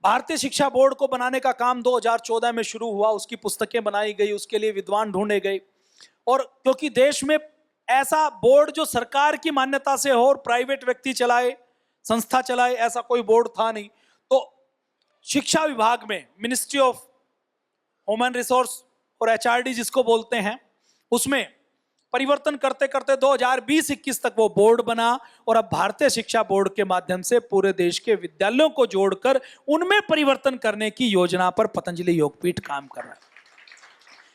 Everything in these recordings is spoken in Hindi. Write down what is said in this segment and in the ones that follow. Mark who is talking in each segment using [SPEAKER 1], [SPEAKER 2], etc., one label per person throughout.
[SPEAKER 1] भारतीय शिक्षा बोर्ड को बनाने का काम 2014 में शुरू हुआ, उसकी पुस्तकें बनाई गई, उसके लिए विद्वान ढूंढे गए। और क्योंकि देश में ऐसा बोर्ड जो सरकार की मान्यता से हो और प्राइवेट व्यक्ति चलाए, संस्था चलाए, ऐसा कोई बोर्ड था नहीं, तो शिक्षा विभाग में मिनिस्ट्री ऑफ ह्यूमन रिसोर्स और एचआरडी जिसको बोलते हैं, उसमें परिवर्तन करते करते 2020-21 तक वो बोर्ड बना और अब भारतीय शिक्षा बोर्ड के माध्यम से पूरे देश के विद्यालयों को जोड़कर उनमें परिवर्तन करने की योजना पर पतंजलि योगपीठ काम कर रहा है।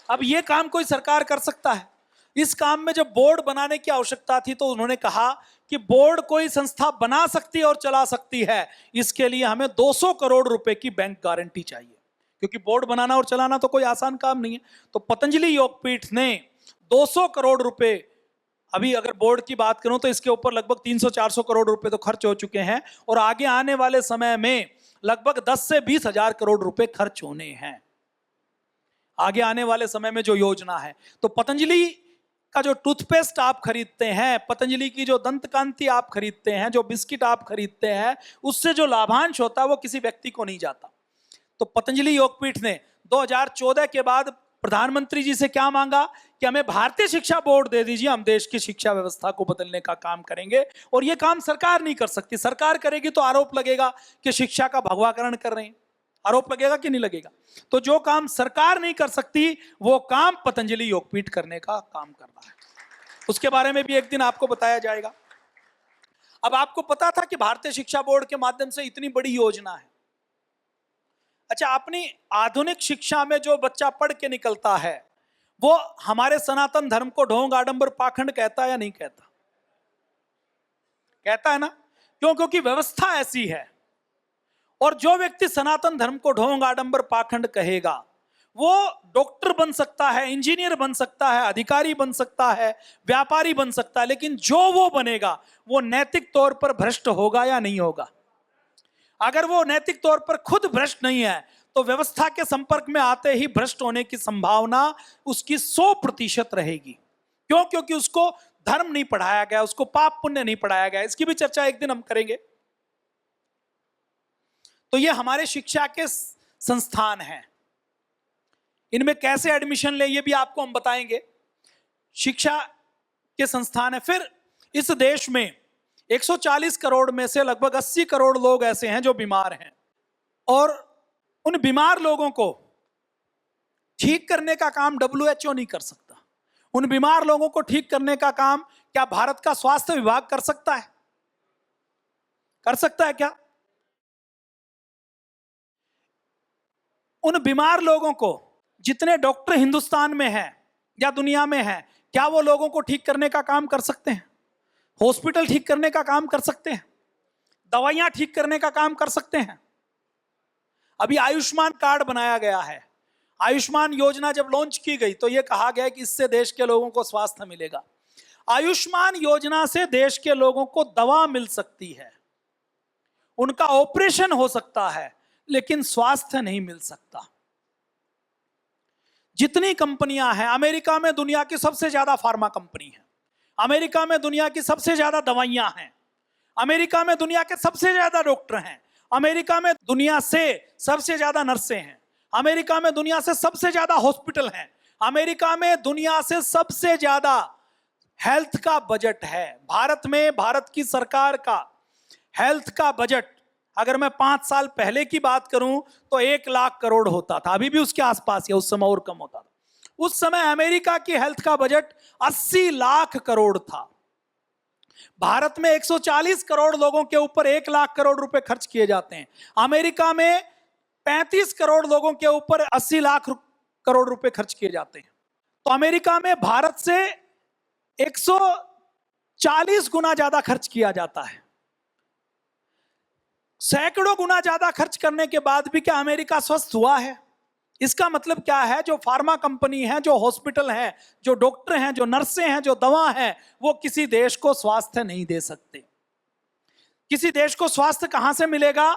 [SPEAKER 1] अब ये काम कोई सरकार कर सकता है? इस काम में जब बोर्ड बनाने की आवश्यकता थी तो उन्होंने कहा कि बोर्ड कोई संस्था बना सकती है और चला सकती है, इसके लिए हमें 200 करोड़ रुपए की बैंक गारंटी चाहिए, क्योंकि बोर्ड बनाना और चलाना तो कोई आसान काम नहीं है। तो पतंजलि योगपीठ ने 200 करोड़ रुपए, अभी अगर बोर्ड की बात करूं तो इसके ऊपर लगभग 300-400 करोड़ रुपए तो खर्च हो चुके हैं और आगे आने वाले समय में लगभग 10 से 20 हजार करोड़ रुपए खर्च होने हैं, आगे आने वाले समय में जो योजना है। तो पतंजलि का जो टूथपेस्ट आप खरीदते हैं, पतंजलि की जो दंत कांति आप खरीदते हैं, जो बिस्किट आप खरीदते हैं, उससे जो लाभांश होता है वो किसी व्यक्ति को नहीं जाता। तो पतंजलि योगपीठ ने 2014 के बाद प्रधानमंत्री जी से क्या मांगा कि हमें भारतीय शिक्षा बोर्ड दे दीजिए, हम देश की शिक्षा व्यवस्था को बदलने का काम करेंगे। और ये काम सरकार नहीं कर सकती, सरकार करेगी तो आरोप लगेगा कि शिक्षा का भगवाकरण कर रहे हैं, आरोप लगेगा कि नहीं लगेगा? तो जो काम सरकार नहीं कर सकती वो काम पतंजलि योगपीठ करने का काम कर रहा है, उसके बारे में भी एक दिन आपको बताया जाएगा। अब आपको पता था कि भारतीय शिक्षा बोर्ड के माध्यम से इतनी बड़ी योजना है। अच्छा, अपनी आधुनिक शिक्षा में जो बच्चा पढ़ के निकलता है वो हमारे सनातन धर्म को ढोंग आडंबर पाखंड कहता है या नहीं कहता? कहता है ना? क्यों? क्योंकि व्यवस्था ऐसी है। और जो व्यक्ति सनातन धर्म को ढोंग आडंबर पाखंड कहेगा वो डॉक्टर बन सकता है, इंजीनियर बन सकता है, अधिकारी बन सकता है, व्यापारी बन सकता है, लेकिन जो वो बनेगा वो नैतिक तौर पर भ्रष्ट होगा या नहीं होगा? अगर वो नैतिक तौर पर खुद भ्रष्ट नहीं है तो व्यवस्था के संपर्क में आते ही भ्रष्ट होने की संभावना उसकी 100% रहेगी। क्यों? क्योंकि उसको धर्म नहीं पढ़ाया गया, उसको पाप पुण्य नहीं पढ़ाया गया। इसकी भी चर्चा एक दिन हम करेंगे। तो ये हमारे शिक्षा के संस्थान हैं, इनमें कैसे एडमिशन ले ये भी आपको हम बताएंगे। शिक्षा के संस्थान है। फिर इस देश में 140 करोड़ में से लगभग 80 करोड़ लोग ऐसे हैं जो बीमार हैं, और उन बीमार लोगों को ठीक करने का काम WHO नहीं कर सकता। उन बीमार लोगों को ठीक करने का काम क्या भारत का स्वास्थ्य विभाग कर सकता है? कर सकता है क्या? उन बीमार लोगों को, जितने डॉक्टर हिंदुस्तान में हैं या दुनिया में हैं, क्या वो लोगों को ठीक करने का काम कर सकते हैं? हॉस्पिटल ठीक करने का काम कर सकते हैं? दवाइयां ठीक करने का काम कर सकते हैं? अभी आयुष्मान कार्ड बनाया गया है। आयुष्मान योजना जब लॉन्च की गई तो यह कहा गया कि इससे देश के लोगों को स्वास्थ्य मिलेगा। आयुष्मान योजना से देश के लोगों को दवा मिल सकती है, उनका ऑपरेशन हो सकता है, लेकिन स्वास्थ्य नहीं मिल सकता। जितनी कंपनियां हैं, अमेरिका में दुनिया की सबसे ज्यादा फार्मा कंपनी है, अमेरिका में दुनिया की सबसे ज्यादा दवाइयां हैं, अमेरिका में दुनिया के सबसे ज्यादा डॉक्टर हैं, अमेरिका में दुनिया से सबसे ज्यादा नर्सें हैं, अमेरिका में दुनिया से सबसे ज्यादा हॉस्पिटल हैं, अमेरिका में दुनिया से सबसे ज्यादा हेल्थ का बजट है। भारत में, भारत की सरकार का हेल्थ का बजट अगर मैं 5 साल पहले की बात करूं तो 1 लाख करोड़ होता था, अभी भी उसके आसपास या उस समय और कम होता था। उस समय अमेरिका की हेल्थ का बजट 80 लाख करोड़ था। भारत में 140 करोड़ लोगों के ऊपर 1 लाख करोड़ रुपए खर्च किए जाते हैं। अमेरिका में 35 करोड़ लोगों के ऊपर 80 लाख करोड़ रुपए खर्च किए जाते हैं। तो अमेरिका में भारत से 140 गुना ज्यादा खर्च किया जाता है। सैकड़ों गुना ज्यादा खर्च करने के बाद भी क्या अमेरिका स्वस्थ हुआ है? इसका मतलब क्या है? जो फार्मा कंपनी है, जो हॉस्पिटल हैं, जो डॉक्टर हैं, जो नर्सें हैं, जो दवा हैं, वो किसी देश को स्वास्थ्य नहीं दे सकते। किसी देश को स्वास्थ्य कहां से मिलेगा?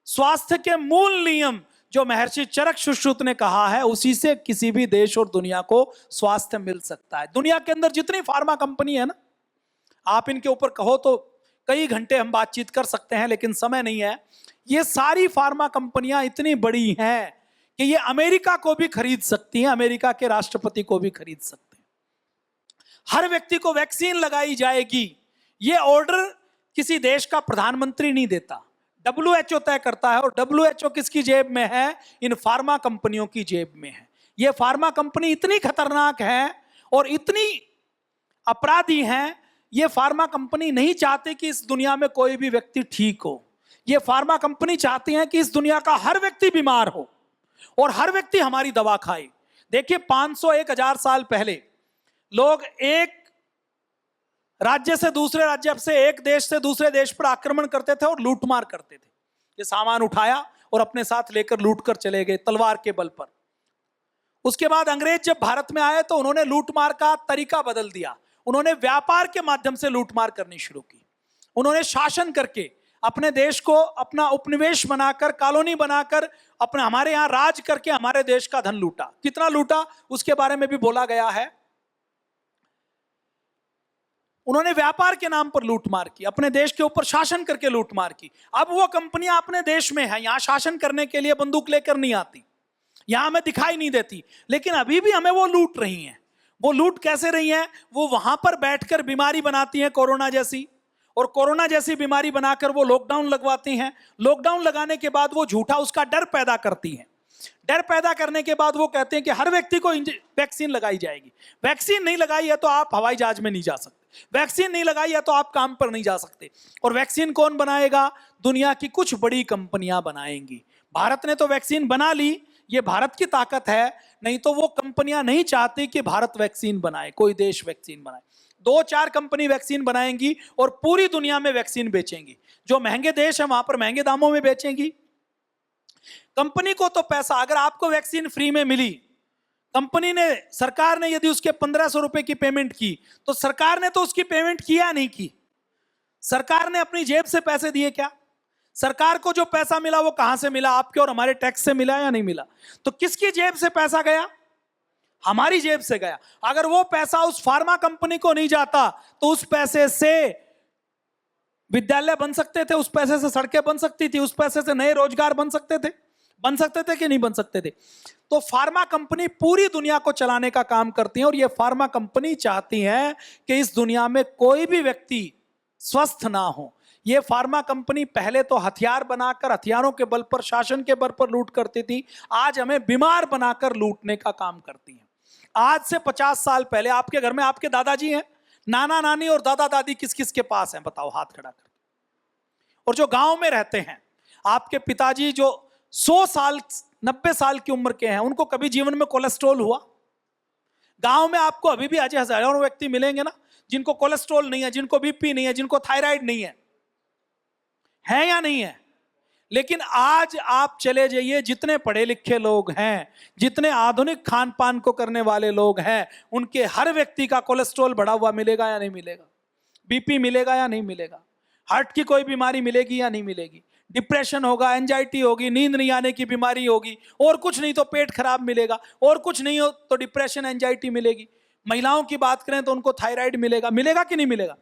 [SPEAKER 1] स्वास्थ्य के मूल नियम जो महर्षि चरक सुश्रुत ने कहा है, उसी से किसी भी देश और दुनिया को स्वास्थ्य मिल सकता है। दुनिया के अंदर जितनी फार्मा कंपनी है ना, आप इनके ऊपर कहो तो कई घंटे हम बातचीत कर सकते हैं, लेकिन समय नहीं है। ये सारी फार्मा कंपनियां इतनी बड़ी हैं कि ये अमेरिका को भी खरीद सकती हैं, अमेरिका के राष्ट्रपति को भी खरीद सकते हैं। हर व्यक्ति को वैक्सीन लगाई जाएगी, ये ऑर्डर किसी देश का प्रधानमंत्री नहीं देता, WHO तय करता है। और WHO किसकी जेब में है? इन फार्मा कंपनियों की जेब में है। ये फार्मा कंपनी इतनी खतरनाक है और इतनी अपराधी हैं, ये फार्मा कंपनी नहीं चाहती कि इस दुनिया में कोई भी व्यक्ति ठीक हो। ये फार्मा कंपनी चाहती है कि इस दुनिया का हर व्यक्ति बीमार हो और हर व्यक्ति हमारी दवा खाए। देखिए 500-1000 साल पहले लोग एक राज्य से दूसरे राज्य से, एक देश से दूसरे देश पर आक्रमण करते थे और लूटमार करते थे। ये सामान उठाया और अपने साथ लेकर लूट कर चले गए तलवार के बल पर। उसके बाद अंग्रेज जब भारत में आए तो उन्होंने लूटमार का तरीका बदल दिया। उन्होंने व्यापार के माध्यम से लूटमार करनी शुरू की। उन्होंने शासन करके अपने देश को अपना उपनिवेश बनाकर, कॉलोनी बनाकर, अपने हमारे यहां राज करके हमारे देश का धन लूटा। कितना लूटा उसके बारे में भी बोला गया है। उन्होंने व्यापार के नाम पर लूटमार की, अपने देश के ऊपर शासन करके लूटमार की। अब वो कंपनियां अपने देश में है, यहां शासन करने के लिए बंदूक लेकर नहीं आती, यहां हमें दिखाई नहीं देती, लेकिन अभी भी हमें वो लूट रही हैं। वो लूट कैसे रही हैं? वो वहां पर बैठकर बीमारी बनाती हैं कोरोना जैसी, और कोरोना जैसी बीमारी बनाकर वो लॉकडाउन लगवाती हैं। लॉकडाउन लगाने के बाद वो झूठा उसका डर पैदा करती हैं। डर पैदा करने के बाद वो कहते हैं कि हर व्यक्ति को वैक्सीन लगाई जाएगी। वैक्सीन नहीं लगाई है तो आप हवाई जहाज में नहीं जा सकते, वैक्सीन नहीं लगाई है तो आप काम पर नहीं जा सकते। और वैक्सीन कौन बनाएगा? दुनिया की कुछ बड़ी कंपनियां बनाएंगी। भारत ने तो वैक्सीन बना ली, ये भारत की ताकत है, नहीं तो वो कंपनियां नहीं चाहती कि भारत वैक्सीन बनाए, कोई देश वैक्सीन बनाए। 2-4 कंपनी वैक्सीन बनाएंगी और पूरी दुनिया में वैक्सीन बेचेंगी। जो महंगे देश है वहां पर महंगे दामों में बेचेंगी। कंपनी को तो पैसा, अगर आपको वैक्सीन फ्री में मिली, कंपनी ने, सरकार ने यदि उसके 1500 रुपए की पेमेंट की, तो सरकार ने तो उसकी पेमेंट किया नहीं की। सरकार ने अपनी जेब से पैसे दिए क्या? सरकार को जो पैसा मिला वो कहां से मिला? आपके और हमारे टैक्स से मिला या नहीं मिला? तो किसकी जेब से पैसा गया? हमारी जेब से गया। अगर वो पैसा उस फार्मा कंपनी को नहीं जाता तो उस पैसे से विद्यालय बन सकते थे, उस पैसे से सड़कें बन सकती थी, उस पैसे से नए रोजगार बन सकते थे कि नहीं बन सकते थे? तो फार्मा कंपनी पूरी दुनिया को चलाने का काम करती है और ये फार्मा कंपनी चाहती है कि इस दुनिया में कोई भी व्यक्ति स्वस्थ ना हो। ये फार्मा कंपनी पहले तो हथियार बनाकर, हथियारों के बल पर, शासन के बल पर लूट करती थी, आज हमें बीमार बनाकर लूटने का काम करती है। आज से 50 साल पहले आपके घर में आपके दादाजी हैं, नाना नानी और दादा दादी किस किस के पास हैं? बताओ हाथ खड़ा कर। और जो गांव में रहते हैं, आपके पिताजी जो 100 साल 90 साल की उम्र के हैं, उनको कभी जीवन में कोलेस्ट्रॉल हुआ? गांव में आपको अभी भी आज हजारों व्यक्ति मिलेंगे ना जिनको कोलेस्ट्रॉल नहीं है, जिनको बीपी नहीं है, जिनको थायराइड नहीं है या नहीं है? लेकिन आज आप चले जाइए, जितने पढ़े लिखे लोग हैं, जितने आधुनिक खान पान को करने वाले लोग हैं, उनके हर व्यक्ति का कोलेस्ट्रॉल बढ़ा हुआ मिलेगा या नहीं मिलेगा? बीपी मिलेगा या नहीं मिलेगा? हार्ट की कोई बीमारी मिलेगी या नहीं मिलेगी? डिप्रेशन होगा, एंजाइटी होगी, नींद नहीं आने की बीमारी होगी, और कुछ नहीं तो पेट खराब मिलेगा, और कुछ नहीं हो तो डिप्रेशन एंजाइटी मिलेगी। महिलाओं की बात करें तो उनको थायराइड मिलेगा कि नहीं मिलेगा?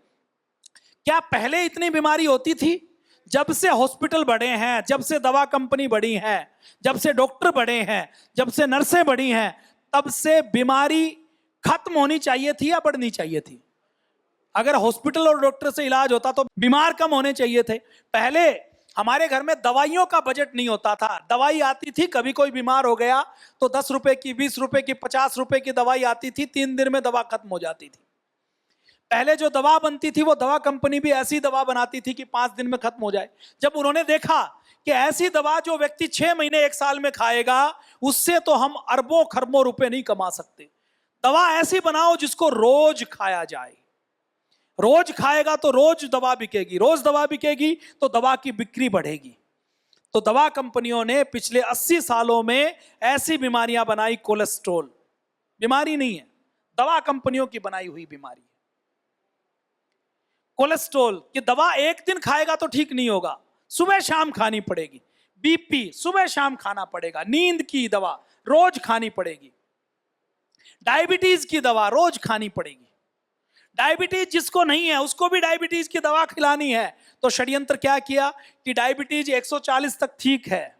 [SPEAKER 1] क्या पहले इतनी बीमारी होती थी? जब से हॉस्पिटल बढ़े हैं, जब से दवा कंपनी बढ़ी है, जब से डॉक्टर बढ़े हैं, जब से नर्सें बढ़ी हैं, तब से बीमारी खत्म होनी चाहिए थी या बढ़नी चाहिए थी? अगर हॉस्पिटल और डॉक्टर से इलाज होता तो बीमार कम होने चाहिए थे। पहले हमारे घर में दवाइयों का बजट नहीं होता था, दवाई आती थी, कभी कोई बीमार हो गया तो 10 रुपए की, 20 रुपए की, 50 रुपए की दवाई आती थी, 3 दिन में दवा खत्म हो जाती थी। पहले जो दवा बनती थी वो दवा कंपनी भी ऐसी दवा बनाती थी कि 5 दिन में खत्म हो जाए। जब उन्होंने देखा कि ऐसी दवा जो व्यक्ति 6 महीने 1 साल में खाएगा, उससे तो हम अरबों खरबों रुपए नहीं कमा सकते, दवा ऐसी बनाओ जिसको रोज खाया जाए। रोज खाएगा तो रोज दवा बिकेगी, रोज दवा बिकेगी तो दवा की बिक्री बढ़ेगी। तो दवा कंपनियों ने पिछले 80 सालों में ऐसी बीमारियां बनाई, कोलेस्ट्रॉल बीमारी नहीं है, दवा कंपनियों की बनाई हुई बीमारी है। कोलेस्ट्रॉल की दवा एक दिन खाएगा तो ठीक नहीं होगा, सुबह शाम खानी पड़ेगी। बीपी सुबह शाम खाना पड़ेगा। नींद की दवा रोज खानी पड़ेगी। डायबिटीज की दवा रोज खानी पड़ेगी। डायबिटीज जिसको नहीं है उसको भी डायबिटीज की दवा खिलानी है। तो षड्यंत्र क्या किया कि डायबिटीज 140 तक ठीक है,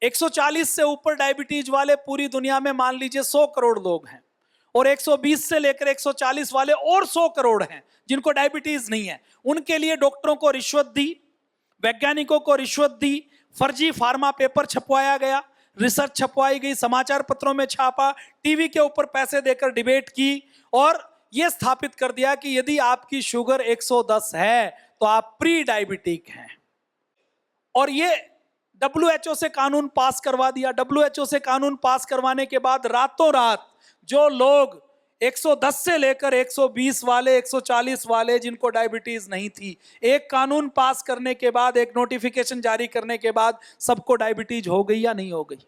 [SPEAKER 1] 140 से ऊपर डायबिटीज वाले पूरी दुनिया में मान लीजिए 100 करोड़ लोग हैं, और 120 से लेकर 140 वाले और 100 करोड़ हैं जिनको डायबिटीज नहीं है। उनके लिए डॉक्टरों को रिश्वत दी, वैज्ञानिकों को रिश्वत दी, फर्जी फार्मा पेपर छपवाया गया, रिसर्च छपवाई गई, समाचार पत्रों में छापा, टीवी के ऊपर पैसे देकर डिबेट की, और यह स्थापित कर दिया कि यदि आपकी शुगर 110 है तो आप प्री डायबिटिक हैं। और ये WHO से कानून पास करवा दिया। WHO से कानून पास करवाने के बाद रातों रात जो लोग 110 से लेकर 120 वाले, 140 वाले जिनको डायबिटीज नहीं थी, एक कानून पास करने के बाद, एक नोटिफिकेशन जारी करने के बाद सबको डायबिटीज हो गई या नहीं हो गई?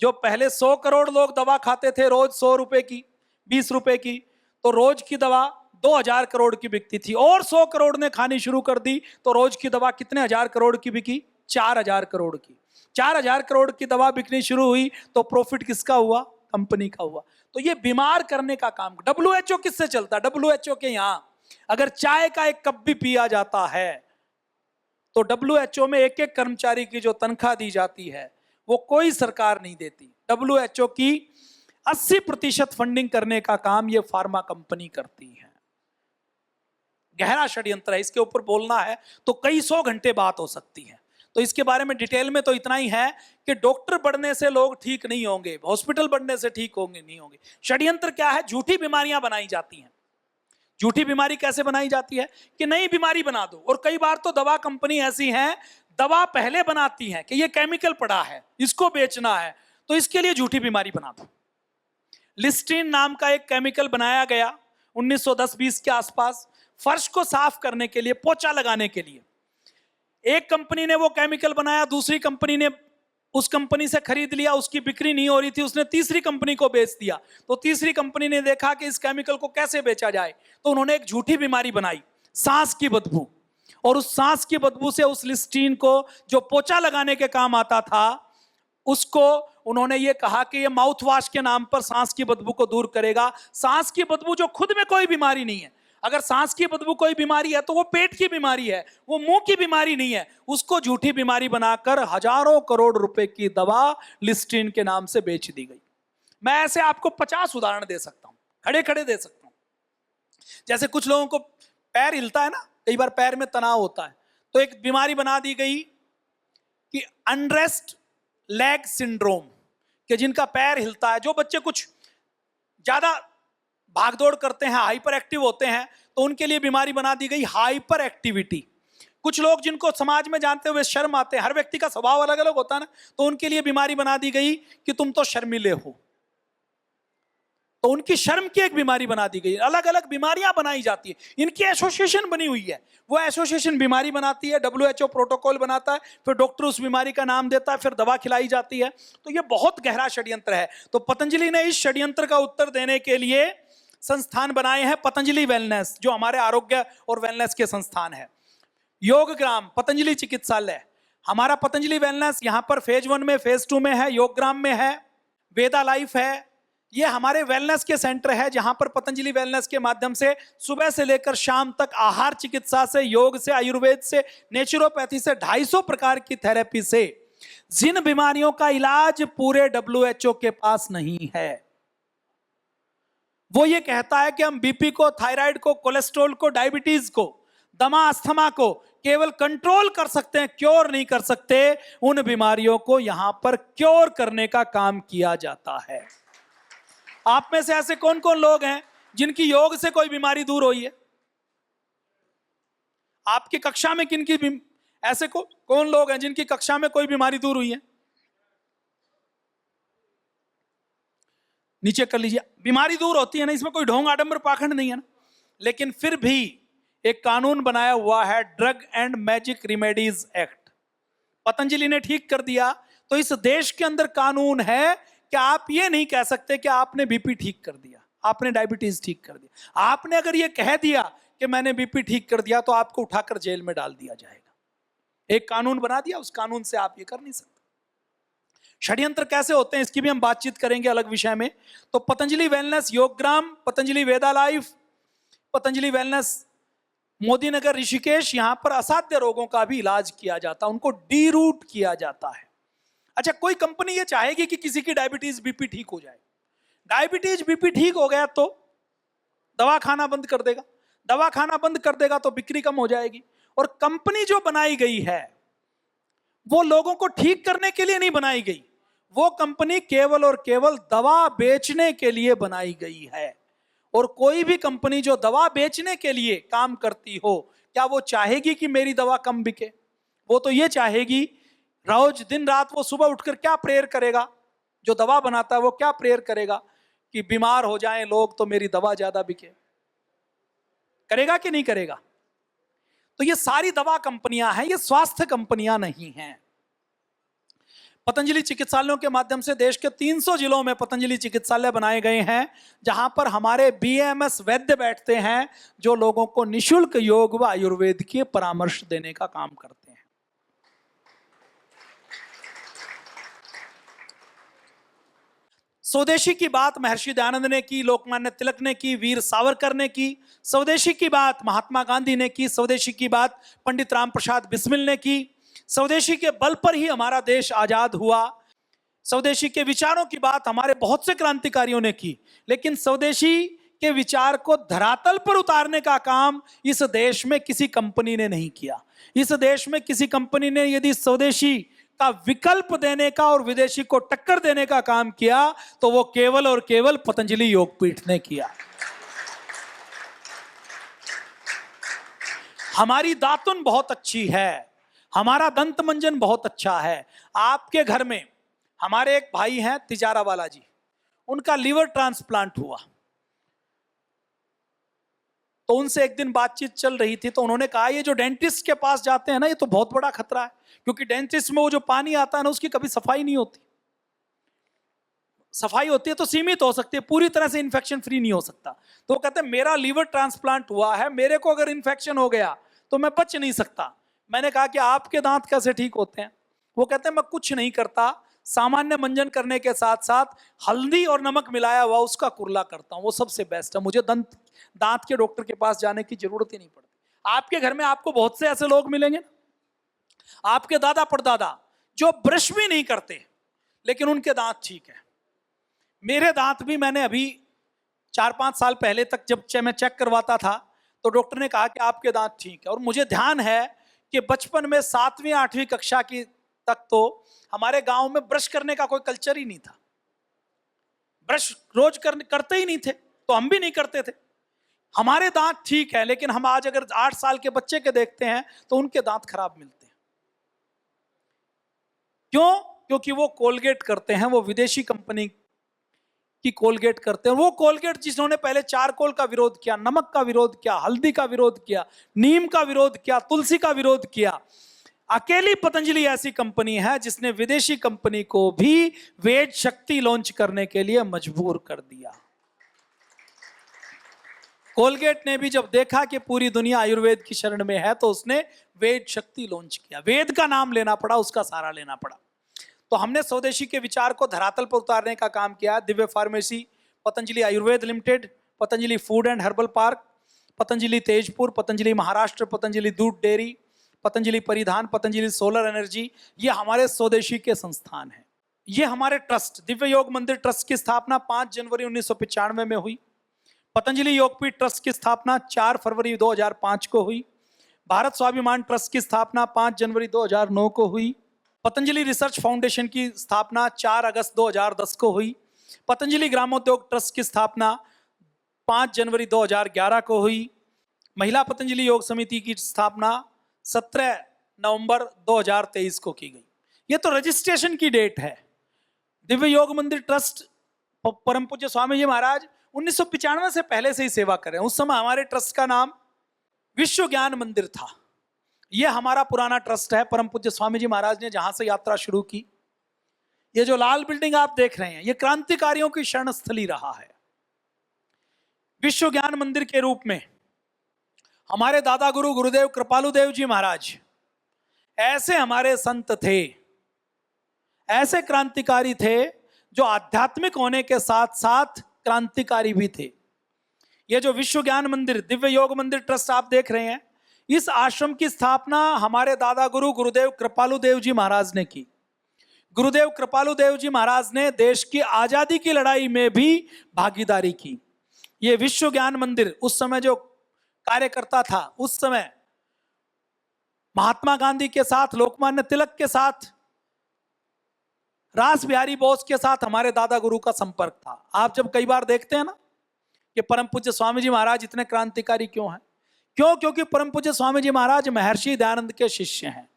[SPEAKER 1] जो पहले 100 करोड़ लोग दवा खाते थे रोज 100 रुपए की, 20 रुपए की, तो रोज की दवा 2000 करोड़ की बिकती थी, और 100 करोड़ ने खानी शुरू कर दी तो रोज की दवा कितने हजार करोड़ की बिकी? 4000 करोड़ की। 4000 करोड़ की दवा बिकनी शुरू हुई तो प्रॉफिट किसका हुआ? कंपनी का हुआ। तो ये बीमार करने का काम WHO किससे चलता? WHO के यहां अगर चाय का एक कप भी पिया जाता है तो WHO में एक एक कर्मचारी की जो तनख्वाह दी जाती है वो कोई सरकार नहीं देती। WHO की 80% फंडिंग करने का काम ये फार्मा कंपनी करती है। गहरा षड्यंत्र है, इसके ऊपर बोलना है तो कई 100 घंटे बात हो सकती है। तो इसके बारे में डिटेल में तो इतना ही है कि डॉक्टर बढ़ने से लोग ठीक नहीं होंगे, हॉस्पिटल बढ़ने से ठीक होंगे नहीं होंगे। षड्यंत्र क्या है? झूठी बीमारियां बनाई जाती हैं। झूठी बीमारी कैसे बनाई जाती है कि नई बीमारी बना दो, और कई बार तो दवा कंपनी ऐसी है, दवा पहले बनाती है कि ये केमिकल पड़ा है, इसको बेचना है, तो इसके लिए झूठी बीमारी बना दो। लिस्टीन नाम का एक केमिकल बनाया गया 1910-20 के आसपास, फर्श को साफ करने के लिए, पोछा लगाने के लिए। एक कंपनी ने वो केमिकल बनाया, दूसरी कंपनी ने उस कंपनी से खरीद लिया, उसकी बिक्री नहीं हो रही थी, उसने तीसरी कंपनी को बेच दिया। तो तीसरी कंपनी ने देखा कि इस केमिकल को कैसे बेचा जाए, तो उन्होंने एक झूठी बीमारी बनाई, सांस की बदबू। और उस सांस की बदबू से उस लिस्टीन को, जो पोछा लगाने के काम आता था, उसको उन्होंने ये कहा कि ये माउथ वॉश के नाम पर सांस की बदबू को दूर करेगा। सांस की बदबू जो खुद में कोई बीमारी नहीं है, अगर सांस की बदबू कोई बीमारी है तो वो पेट की बीमारी है, वो मुंह की बीमारी नहीं है, उसको झूठी बीमारी बनाकर हजारों करोड़ रुपए की दवा लिस्टीन के नाम से बेच दी गई। मैं ऐसे आपको 50 उदाहरण दे सकता हूं, खड़े खड़े दे सकता हूं। जैसे कुछ लोगों को पैर हिलता है ना, कई बार पैर में तनाव होता है, तो एक बीमारी बना दी गई कि अनरेस्ट लेग सिंड्रोम, कि जिनका पैर हिलता है, जो बच्चे कुछ ज्यादा भागदौड़ करते हैं, हाइपर एक्टिव होते हैं, तो उनके लिए बीमारी बना दी गई हाइपर एक्टिविटी। कुछ लोग जिनको समाज में जानते हुए शर्म आते हैं, हर व्यक्ति का स्वभाव अलग अलग होता है ना, तो उनके लिए बीमारी बना दी गई कि तुम तो शर्मीले हो, तो उनकी शर्म की एक बीमारी बना दी गई। अलग अलग बीमारियां बनाई जाती है, इनकी एसोसिएशन बनी हुई है, वो एसोसिएशन बीमारी बनाती है, WHO प्रोटोकॉल बनाता है, फिर डॉक्टर उस बीमारी का नाम देता है, फिर दवा खिलाई जाती है। तो ये बहुत गहरा षड्यंत्र है। तो पतंजलि ने इस षड्यंत्र का उत्तर देने के लिए संस्थान बनाए हैं, पतंजलि वेलनेस, जो हमारे आरोग्य और वेलनेस के संस्थान है। योगग्राम, पतंजलि चिकित्सालय, हमारा पतंजलि वेलनेस यहां पर फेज 1 में, फेज 2 में है, योगग्राम में है, वेदा लाइफ है। ये हमारे वेलनेस के सेंटर है, जहां पर पतंजलि वेलनेस के माध्यम से सुबह से लेकर शाम तक आहार चिकित्सा से, योग से, आयुर्वेद से, नेचुरोपैथी से, 250 प्रकार की थेरेपी से जिन बीमारियों का इलाज पूरे WHO के पास नहीं है, वो ये कहता है कि हम बीपी को, थायराइड को, कोलेस्ट्रॉल को, डायबिटीज को, दमा, अस्थमा को केवल कंट्रोल कर सकते हैं, क्योर नहीं कर सकते। उन बीमारियों को यहां पर क्योर करने का काम किया जाता है। आप में से ऐसे कौन कौन लोग हैं जिनकी योग से कोई बीमारी दूर हुई है? आपकी कक्षा में ऐसे कौन लोग हैं जिनकी कक्षा में कोई बीमारी दूर हुई है? नीचे कर लीजिए। बीमारी दूर होती है ना, इसमें कोई ढोंग आडंबर पाखंड नहीं है ना। लेकिन फिर भी एक कानून बनाया हुआ है, drug and magic remedies act, Patanjali ने ठीक कर दिया। तो इस देश के अंदर कानून है कि आप ये नहीं कह सकते कि आपने बीपी ठीक कर दिया, आपने डायबिटीज ठीक कर दिया। आपने अगर ये कह दिया कि मैंने बीपी ठीक कर दिया तो आपको उठाकर जेल में डाल दिया जाएगा। एक कानून बना दिया, उस कानून से आप ये कर नहीं सकते। षड्यंत्र कैसे होते हैं इसकी भी हम बातचीत करेंगे अलग विषय में। तो पतंजलि वेलनेस योगग्राम, पतंजलि वेदा लाइफ, पतंजलि वेलनेस मोदी नगर ऋषिकेश, यहां पर असाध्य रोगों का भी इलाज किया जाता है, उनको डी रूट किया जाता है। अच्छा, कोई कंपनी ये चाहेगी कि किसी की डायबिटीज बीपी ठीक हो जाए। डायबिटीज बीपी ठीक हो गया तो दवा खाना बंद कर देगा, दवा खाना बंद कर देगा तो बिक्री कम हो जाएगी। और कंपनी जो बनाई गई है वो लोगों को ठीक करने के लिए नहीं बनाई गई, वो कंपनी केवल और केवल दवा बेचने के लिए बनाई गई है। और कोई भी कंपनी जो दवा बेचने के लिए काम करती हो, क्या वो चाहेगी कि मेरी दवा कम बिके? वो तो ये चाहेगी, रोज दिन रात वो सुबह उठकर क्या प्रेयर करेगा, जो दवा बनाता है वो क्या प्रेयर करेगा कि बीमार हो जाएं लोग तो मेरी दवा ज्यादा बिके। करेगा कि नहीं करेगा? तो ये सारी दवा कंपनियां हैं, ये स्वास्थ्य कंपनियां नहीं हैं। पतंजलि चिकित्सालयों के माध्यम से देश के 300 जिलों में पतंजलि चिकित्सालय बनाए गए हैं, जहां पर हमारे बीएमएस वैद्य बैठते हैं, जो लोगों को निशुल्क योग व आयुर्वेद के परामर्श देने का काम करते हैं। स्वदेशी की बात महर्षि दयानंद ने की, लोकमान्य तिलक ने की, वीर सावरकर ने की। स्वदेशी की बात महात्मा गांधी ने की। स्वदेशी की बात पंडित राम प्रसाद बिस्मिल ने की। स्वदेशी के बल पर ही हमारा देश आजाद हुआ। स्वदेशी के विचारों की बात हमारे बहुत से क्रांतिकारियों ने की, लेकिन स्वदेशी के विचार को धरातल पर उतारने का काम इस देश में किसी कंपनी ने नहीं किया। इस देश में किसी कंपनी ने यदि स्वदेशी का विकल्प देने का और विदेशी को टक्कर देने का काम किया तो वो केवल और केवल पतंजलि योगपीठ ने किया। हमारी दातुन बहुत अच्छी है, हमारा दंत मंजन बहुत अच्छा है। आपके घर में हमारे एक भाई हैं तिजारा वाला जी, उनका लीवर ट्रांसप्लांट हुआ, तो उनसे एक दिन बातचीत चल रही थी, तो उन्होंने कहा ये जो डेंटिस्ट के पास जाते हैं ना, ये तो बहुत बड़ा खतरा है, क्योंकि डेंटिस्ट में वो जो पानी आता है ना, उसकी कभी सफाई नहीं होती। सफाई होती है तो सीमित हो सकती है, पूरी तरह से इन्फेक्शन फ्री नहीं हो सकता। तो वो कहते हैं मेरा लीवर ट्रांसप्लांट हुआ है, मेरे को अगर इन्फेक्शन हो गया तो मैं बच नहीं सकता। मैंने कहा कि आपके दांत कैसे ठीक होते हैं? वो कहते हैं मैं कुछ नहीं करता, सामान्य मंजन करने के साथ साथ हल्दी और नमक मिलाया हुआ उसका कुरला करता हूं, वो सबसे बेस्ट है, मुझे दांत के डॉक्टर के पास जाने की जरूरत ही नहीं पड़ती। आपके घर में आपको बहुत से ऐसे लोग मिलेंगे, आपके दादा परदादा जो ब्रश भी नहीं करते लेकिन उनके दांत ठीक है। मेरे दांत भी मैंने अभी 4-5 साल पहले तक जब मैं चेक करवाता था तो डॉक्टर ने कहा कि आपके दांत ठीक है। और मुझे ध्यान है कि बचपन में 7वीं 8वीं कक्षा की तक तो हमारे गांव में ब्रश करने का कोई कल्चर ही नहीं था, ब्रश रोज करते ही नहीं थे, तो हम भी नहीं करते थे। हमारे दांत ठीक है, लेकिन हम आज अगर 8 साल के बच्चे के देखते हैं तो उनके दांत खराब मिलते हैं। क्यों? क्योंकि वो कोलगेट करते हैं, वो विदेशी कंपनी की कोलगेट करते हैं। वो कोलगेट जिन्होंने पहले चारकोल का विरोध किया, नमक का विरोध किया, हल्दी का विरोध किया, नीम का विरोध किया, तुलसी का विरोध किया, अकेली पतंजलि ऐसी कंपनी है जिसने विदेशी कंपनी को भी वेद शक्ति लॉन्च करने के लिए मजबूर कर दिया। कोलगेट ने भी जब देखा कि पूरी दुनिया आयुर्वेद की शरण में है तो उसने वेद शक्ति लॉन्च किया। वेद का नाम लेना पड़ा, उसका सहारा लेना पड़ा। तो हमने स्वदेशी के विचार को धरातल पर उतारने का काम किया। Divya pharmacy, Patanjali Ayurveda limited, Patanjali food and herbal park, Patanjali Tezpur, Patanjali Maharashtra, Patanjali दूध डेयरी, पतंजलि परिधान, पतंजलि सोलर एनर्जी, ये हमारे स्वदेशी के संस्थान हैं। ये हमारे ट्रस्ट, दिव्य योग मंदिर ट्रस्ट की स्थापना 5 जनवरी 1995 में हुई। पतंजलि योगपीठ ट्रस्ट की स्थापना 4 फरवरी 2005 को हुई। भारत स्वाभिमान ट्रस्ट की स्थापना 5 जनवरी 2009 को हुई। पतंजलि रिसर्च फाउंडेशन की स्थापना 4 अगस्त 2010 को हुई। पतंजलि ग्रामोद्योग ट्रस्ट की स्थापना 5 जनवरी 2011 को हुई। महिला पतंजलि योग समिति की स्थापना 17 नवंबर 2023 को की गई। ये तो रजिस्ट्रेशन की डेट है। दिव्य योग मंदिर ट्रस्ट परम पूज्य स्वामी जी महाराज 1995 से पहले से ही सेवा कर रहे हैं। उस समय हमारे ट्रस्ट का नाम विश्व ज्ञान मंदिर था। यह हमारा पुराना ट्रस्ट है। परम पूज्य स्वामी जी महाराज ने जहां से यात्रा शुरू की, ये जो लाल बिल्डिंग आप देख रहे हैं, ये क्रांतिकारियों की शरण स्थली रहा है। विश्व ज्ञान मंदिर के रूप में हमारे दादा गुरु गुरुदेव कृपालुदेव जी महाराज, ऐसे हमारे संत थे, ऐसे क्रांतिकारी थे जो आध्यात्मिक होने के साथ साथ क्रांतिकारी भी थे। ये जो विश्व ज्ञान मंदिर, दिव्य योग मंदिर ट्रस्ट आप देख रहे हैं, इस आश्रम की स्थापना हमारे दादा गुरु गुरुदेव कृपालु देव जी महाराज ने की। गुरुदेव कृपालु देव जी महाराज ने देश की आजादी की लड़ाई में भी भागीदारी की। ये विश्व ज्ञान मंदिर उस समय जो कार्यकर्ता था, उस समय महात्मा गांधी के साथ, लोकमान्य तिलक के साथ, रास बिहारी बोस के साथ हमारे दादा गुरु का संपर्क था। आप जब कई बार देखते हैं ना कि परम पूज्य स्वामी जी महाराज इतने क्रांतिकारी क्यों हैं, क्योंकि परम पूज्य स्वामी जी महाराज महर्षि दयानंद के शिष्य हैं।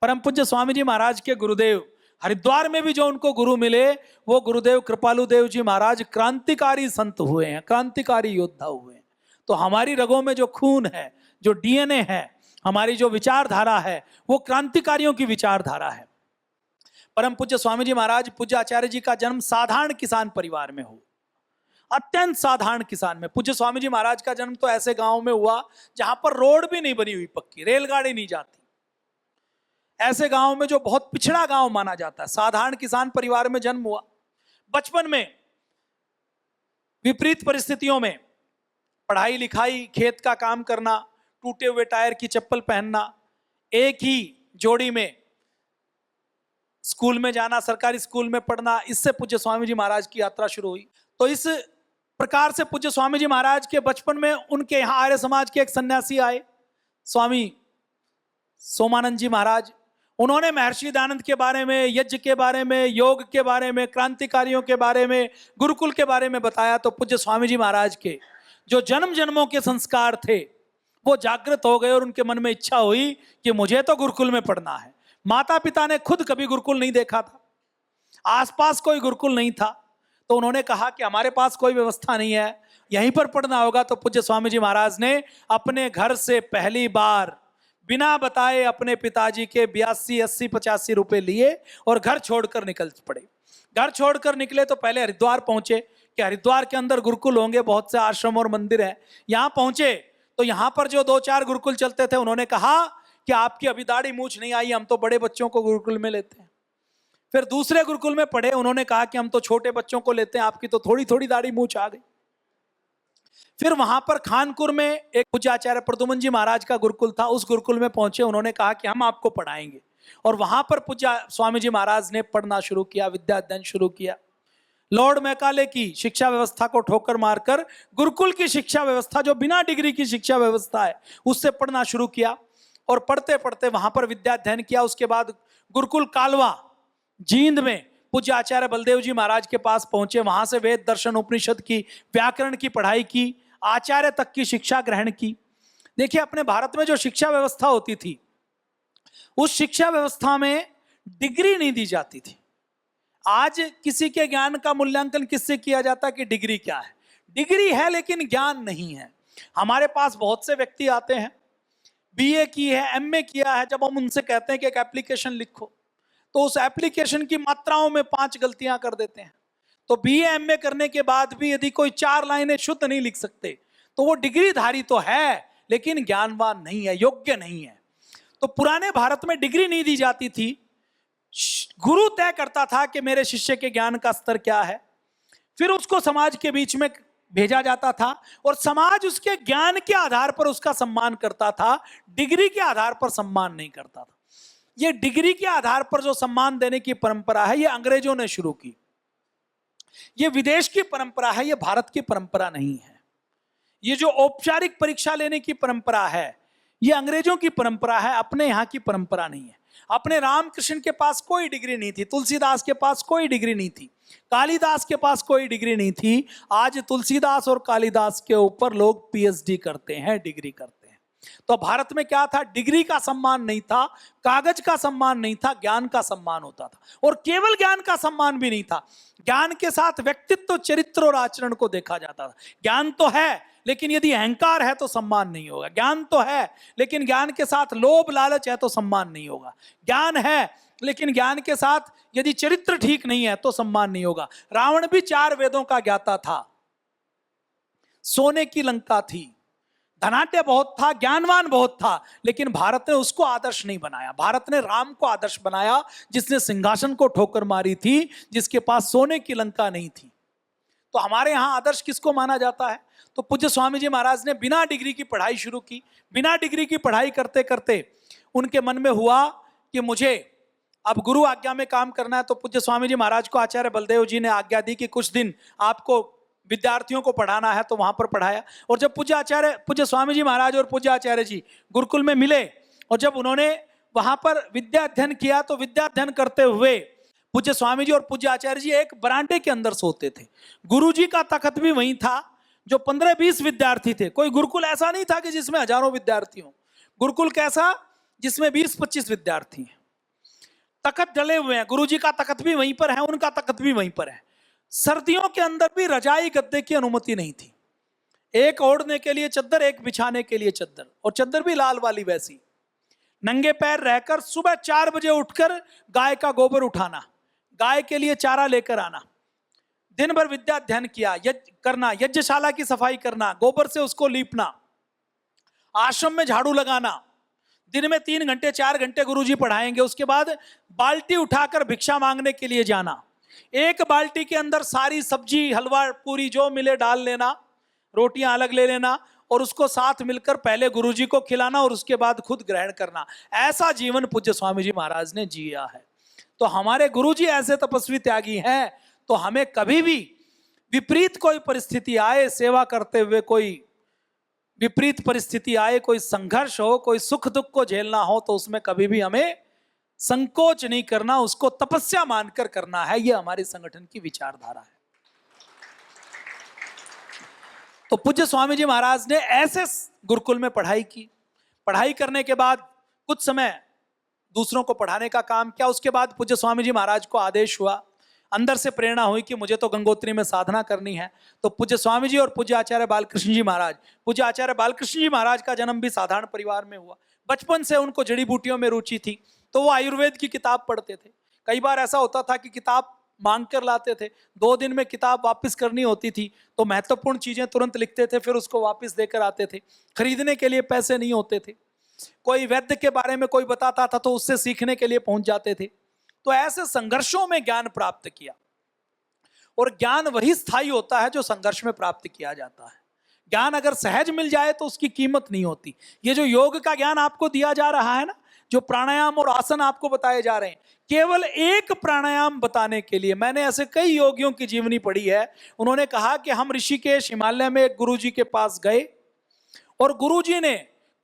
[SPEAKER 1] परम पूज्य स्वामी जी महाराज के गुरुदेव, हरिद्वार में भी जो उनको गुरु मिले, वो गुरुदेव कृपालु देव जी महाराज क्रांतिकारी संत हुए हैं, क्रांतिकारी योद्धा हुए हैं। तो हमारी रगों में जो खून है, जो डीएनए है, हमारी जो विचारधारा है, वो क्रांतिकारियों की विचारधारा है। परम पूज्य स्वामी जी महाराज, पूज्य आचार्य जी का जन्म साधारण किसान परिवार में हुआ, अत्यंत साधारण किसान में। पूज्य स्वामी जी महाराज का जन्म तो ऐसे गांव में हुआ जहां पर रोड भी नहीं बनी हुई पक्की, रेलगाड़ी नहीं जाती, ऐसे गांव में जो बहुत पिछड़ा गांव माना जाता है। साधारण किसान परिवार में जन्म हुआ। बचपन में विपरीत परिस्थितियों में पढ़ाई लिखाई, खेत का काम करना, टूटे हुए टायर की चप्पल पहनना, एक ही जोड़ी में स्कूल में जाना, सरकारी स्कूल में पढ़ना, इससे पूज्य स्वामी जी महाराज की यात्रा शुरू हुई। तो इस प्रकार से पूज्य स्वामी जी महाराज के बचपन में उनके यहाँ आर्य समाज के एक सन्यासी आए, स्वामी सोमानंद जी महाराज। उन्होंने महर्षि दयानंद के बारे में, यज्ञ के बारे में, योग के बारे में, क्रांतिकारियों के बारे में, गुरुकुल के बारे में बताया। तो पूज्य स्वामी जी महाराज के जो जन्म जन्मों के संस्कार थे वो जागृत हो गए और उनके मन में इच्छा हुई कि मुझे तो गुरुकुल में पढ़ना है। माता पिता ने खुद कभी गुरुकुल नहीं देखा था, आसपास कोई गुरुकुल नहीं था, तो उन्होंने कहा कि हमारे पास कोई व्यवस्था नहीं है, यहीं पर पढ़ना होगा। तो पूज्य स्वामी जी महाराज ने अपने घर से पहली बार बिना बताए अपने पिताजी के 82, 80, 85 रुपए लिए और घर छोड़कर निकल पड़े। घर छोड़कर निकले तो पहले हरिद्वार पहुंचे कि हरिद्वार के अंदर गुरुकुल होंगे, बहुत से आश्रम और मंदिर हैं। यहां पहुंचे तो यहां पर जो 2-4 गुरुकुल चलते थे, उन्होंने कहा कि आपकी अभी दाढ़ी मूछ नहीं आई, हम तो बड़े बच्चों को गुरुकुल में लेते हैं। फिर दूसरे गुरुकुल में पढ़े, उन्होंने कहा कि हम तो छोटे बच्चों को लेते हैं, आपकी तो थोड़ी थोड़ी दाढ़ी मूछ आ गई। फिर वहां पर खानपुर में एक पूज्य आचार्य प्रद्युमन जी महाराज का गुरुकुल था, उस गुरुकुल में पहुंचे, उन्होंने कहा कि हम आपको पढ़ाएंगे। और वहां पर पूज्य स्वामी जी महाराज ने पढ़ना शुरू किया, विद्या अध्ययन शुरू किया। लॉर्ड मैकाले की शिक्षा व्यवस्था को ठोकर मारकर गुरुकुल की शिक्षा व्यवस्था, जो बिना डिग्री की शिक्षा व्यवस्था है, उससे पढ़ना शुरू किया। और पढ़ते पढ़ते वहां पर विद्या अध्ययन किया। उसके बाद गुरुकुल कालवा जींद में पूज्य आचार्य बलदेव जी महाराज के पास पहुंचे, वहां से वेद दर्शन उपनिषद की, व्याकरण की पढ़ाई की, आचार्य तक की शिक्षा ग्रहण की। देखिए, अपने भारत में जो शिक्षा व्यवस्था होती थी, उस शिक्षा व्यवस्था में डिग्री नहीं दी जाती थी। आज किसी के ज्ञान का मूल्यांकन किससे किया जाता है कि डिग्री क्या है। डिग्री है लेकिन ज्ञान नहीं है। हमारे पास बहुत से व्यक्ति आते हैं, बीए की है, एमए किया है, जब हम उनसे कहते हैं कि एक एप्लीकेशन लिखो, तो उस एप्लीकेशन की मात्राओं में 5 गलतियां कर देते हैं। तो बीए एमए करने के बाद भी यदि कोई 4 लाइनें शुद्ध नहीं लिख सकते, तो वो डिग्रीधारी तो है लेकिन ज्ञानवान नहीं है, योग्य नहीं है। तो पुराने भारत में डिग्री नहीं दी जाती थी, गुरु तय करता था कि मेरे शिष्य के ज्ञान का स्तर क्या है, फिर उसको समाज के बीच में भेजा जाता था और समाज उसके ज्ञान के आधार पर उसका सम्मान करता था, डिग्री के आधार पर सम्मान नहीं करता था। ये डिग्री के आधार पर जो सम्मान देने की परंपरा है, ये अंग्रेजों ने शुरू की। ये विदेश की परंपरा है, ये भारत की परंपरा नहीं है। ये जो औपचारिक परीक्षा लेने की परंपरा है, ये अंग्रेजों की परंपरा है, अपने यहाँ की परंपरा नहीं है। अपने रामकृष्ण के पास कोई डिग्री नहीं थी, तुलसीदास के पास कोई डिग्री नहीं थी, कालिदास के पास कोई डिग्री नहीं थी। आज तुलसीदास और कालिदास के ऊपर लोग पीएचडी करते हैं, डिग्री करते हैं। तो भारत में क्या था, डिग्री का सम्मान नहीं था, कागज का सम्मान नहीं था, ज्ञान का सम्मान होता था। और केवल ज्ञान का सम्मान भी नहीं था, ज्ञान के साथ व्यक्तित्व, चरित्र और आचरण को देखा जाता था। ज्ञान तो है लेकिन यदि अहंकार है तो सम्मान नहीं होगा। ज्ञान तो है लेकिन ज्ञान के साथ लोभ लालच है तो सम्मान नहीं होगा। ज्ञान है लेकिन ज्ञान के साथ यदि चरित्र ठीक नहीं है तो सम्मान नहीं होगा। रावण भी 4 वेदों का ज्ञाता था, सोने की लंका थी, धनाढ्य बहुत था, ज्ञानवान बहुत था, लेकिन भारत ने उसको आदर्श नहीं बनाया। भारत ने राम को आदर्श बनाया, जिसने सिंहासन को ठोकर मारी थी, जिसके पास सोने की लंका नहीं थी। तो हमारे यहां आदर्श किसको माना जाता है? तो पूज्य स्वामी जी महाराज ने बिना डिग्री की पढ़ाई शुरू की। बिना डिग्री की पढ़ाई करते करते उनके मन में हुआ कि मुझे अब गुरु आज्ञा में काम करना है। तो पूज्य स्वामी जी महाराज को आचार्य बलदेव जी ने आज्ञा दी कि कुछ दिन आपको विद्यार्थियों को पढ़ाना है, तो वहां पर पढ़ाया। और जब पूज्य स्वामी जी महाराज और पूज्य आचार्य जी गुरुकुल में मिले, और जब उन्होंने वहां पर विद्या अध्ययन किया, तो विद्या अध्ययन करते हुए पूज्य स्वामी जी और पूज्य आचार्य जी एक बरांडे के अंदर सोते थे। गुरु जी का तखत भी वहीं था, जो 15-20 विद्यार्थी थे। कोई गुरुकुल ऐसा नहीं था कि जिसमें हजारों विद्यार्थी हो। गुरुकुल कैसा? जिसमें 20-25 विद्यार्थी हैं। तखत डले हुए हैं, गुरु जी का तखत भी वहीं पर है, उनका तखत भी वहीं पर है। सर्दियों के अंदर भी रजाई गद्दे की अनुमति नहीं थी। एक ओढ़ने के लिए चद्दर, एक बिछाने के लिए चद्दर, और चद्दर भी लाल वाली वैसी। नंगे पैर रहकर सुबह 4 बजे उठकर गाय का गोबर उठाना, गाय के लिए चारा लेकर आना, दिन भर विद्या अध्ययन किया, यज्ञ करना, यज्ञशाला की सफाई करना, गोबर से उसको लीपना, आश्रम में झाड़ू लगाना। दिन में 3 घंटे 4 घंटे गुरुजी पढ़ाएंगे। उसके बाद बाल्टी उठाकर भिक्षा मांगने के लिए जाना। एक बाल्टी के अंदर सारी सब्जी, हलवा, पूरी जो मिले डाल लेना, रोटियां अलग ले लेना, और उसको साथ मिलकर पहले गुरुजी को खिलाना और उसके बाद खुद ग्रहण करना। ऐसा जीवन पूज्य स्वामी जी महाराज ने जिया है। तो हमारे गुरुजी ऐसे तपस्वी त्यागी हैं। तो हमें कभी भी विपरीत कोई परिस्थिति आए, सेवा करते हुए कोई विपरीत परिस्थिति आए, कोई संघर्ष हो, कोई सुख दुख को झेलना हो, तो उसमें कभी भी हमें संकोच नहीं करना, उसको तपस्या मानकर करना है। यह हमारे संगठन की विचारधारा है। तो पूज्य स्वामी जी महाराज ने ऐसे गुरुकुल में पढ़ाई की। पढ़ाई करने के बाद कुछ समय दूसरों को पढ़ाने का काम किया। उसके बाद पूज्य स्वामी जी महाराज को आदेश हुआ, अंदर से प्रेरणा हुई कि मुझे तो गंगोत्री में साधना करनी है। तो पूज्य स्वामी जी और पूज्य आचार्य बालकृष्ण जी महाराज, पूज्य आचार्य बालकृष्ण जी महाराज का जन्म भी साधारण परिवार में हुआ। बचपन से उनको जड़ी बूटियों में रुचि थी, तो वो आयुर्वेद की किताब पढ़ते थे। कई बार ऐसा होता था कि किताब मांग कर लाते थे, 2 दिन में किताब वापस करनी होती थी, तो महत्वपूर्ण चीजें तुरंत लिखते थे, फिर उसको वापस देकर आते थे। खरीदने के लिए पैसे नहीं होते थे। कोई वैद्य के बारे में कोई बताता था तो उससे सीखने के लिए पहुंच जाते थे। तो ऐसे संघर्षों में ज्ञान प्राप्त किया। और ज्ञान वही स्थायी होता है जो संघर्ष में प्राप्त किया जाता है। ज्ञान अगर सहज मिल जाए तो उसकी कीमत नहीं होती। ये जो योग का ज्ञान आपको दिया जा रहा है ना, जो प्राणायाम और आसन आपको बताए जा रहे हैं, केवल एक प्राणायाम बताने के लिए मैंने ऐसे कई योगियों की जीवनी पढ़ी है। उन्होंने कहा कि हम ऋषिकेश हिमालय में एक गुरुजी के पास गए, और गुरुजी ने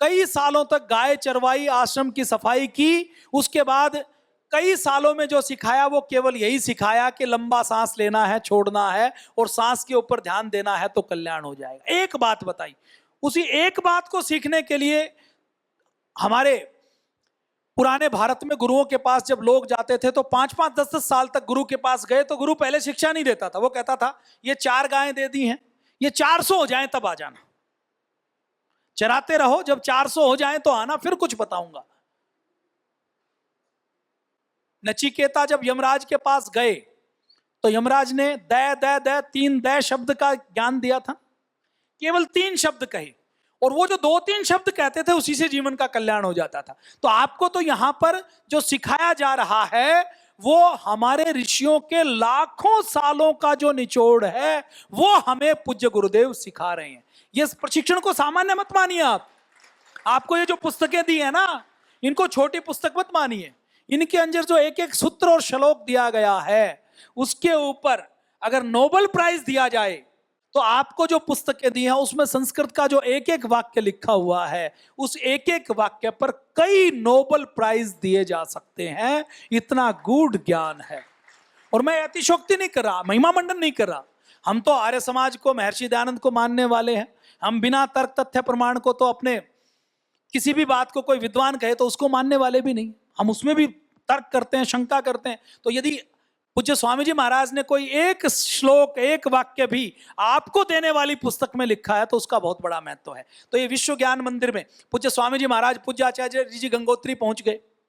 [SPEAKER 1] कई सालों तक गाय चरवाई, आश्रम की सफाई की। उसके बाद कई सालों में जो सिखाया वो केवल यही सिखाया कि लंबा सांस लेना है, छोड़ना है, और सांस के ऊपर ध्यान देना है तो कल्याण हो जाएगा। एक बात बताई। उसी एक बात को सीखने के लिए हमारे पुराने भारत में गुरुओं के पास जब लोग जाते थे तो 5-5, 10-10 साल तक गुरु के पास गए तो गुरु पहले शिक्षा नहीं देता था। वो कहता था ये 4 गायें दे दी हैं, ये 400 हो जाएं तब आ जाना, चराते रहो, जब 400 हो जाएं तो आना, फिर कुछ बताऊंगा। नचिकेता जब यमराज के पास गए तो यमराज ने दय दय दय 3 दय शब्द का ज्ञान दिया था। केवल 3 शब्द कहे, और वो जो 2-3 शब्द कहते थे उसी से जीवन का कल्याण हो जाता था। तो आपको तो यहां पर जो सिखाया जा रहा है वो हमारे ऋषियों के लाखों सालों का जो निचोड़ है वो हमें पूज्य गुरुदेव सिखा रहे हैं। ये प्रशिक्षण को सामान्य मत मानिए। आपको ये जो पुस्तकें दी है ना, इनको छोटी पुस्तक मत मानिए। इनके अंदर जो एक एक सूत्र और श्लोक दिया गया है, उसके ऊपर अगर नोबेल प्राइज दिया जाए तो आपको जो पुस्तकें दी हैं उसमें संस्कृत का जो एक एक वाक्य लिखा हुआ है, उस एक एक वाक्य पर कई नोबेल प्राइज दिए जा सकते हैं। इतना गूढ़ ज्ञान है। और मैं अतिशोक्ति नहीं कर रहा, महिमा मंडन नहीं कर रहा। हम तो आर्य समाज को, महर्षि दयानंद को मानने वाले हैं। हम बिना तर्क तथ्य प्रमाण को तो अपने किसी भी बात को कोई विद्वान कहे तो उसको मानने वाले भी नहीं। हम उसमें भी तर्क करते हैं, शंका करते हैं। तो यदि पूज्य स्वामी जी महाराज ने कोई एक श्लोक, एक वाक्य भी आपको देने वाली पुस्तक में लिखा है तो उसका बहुत बड़ा महत्व है। तो ये विश्व ज्ञान मंदिर में पूज्य स्वामी जी महाराज, पूज्य आचार्य जी गंगोत्री पहुंच गए।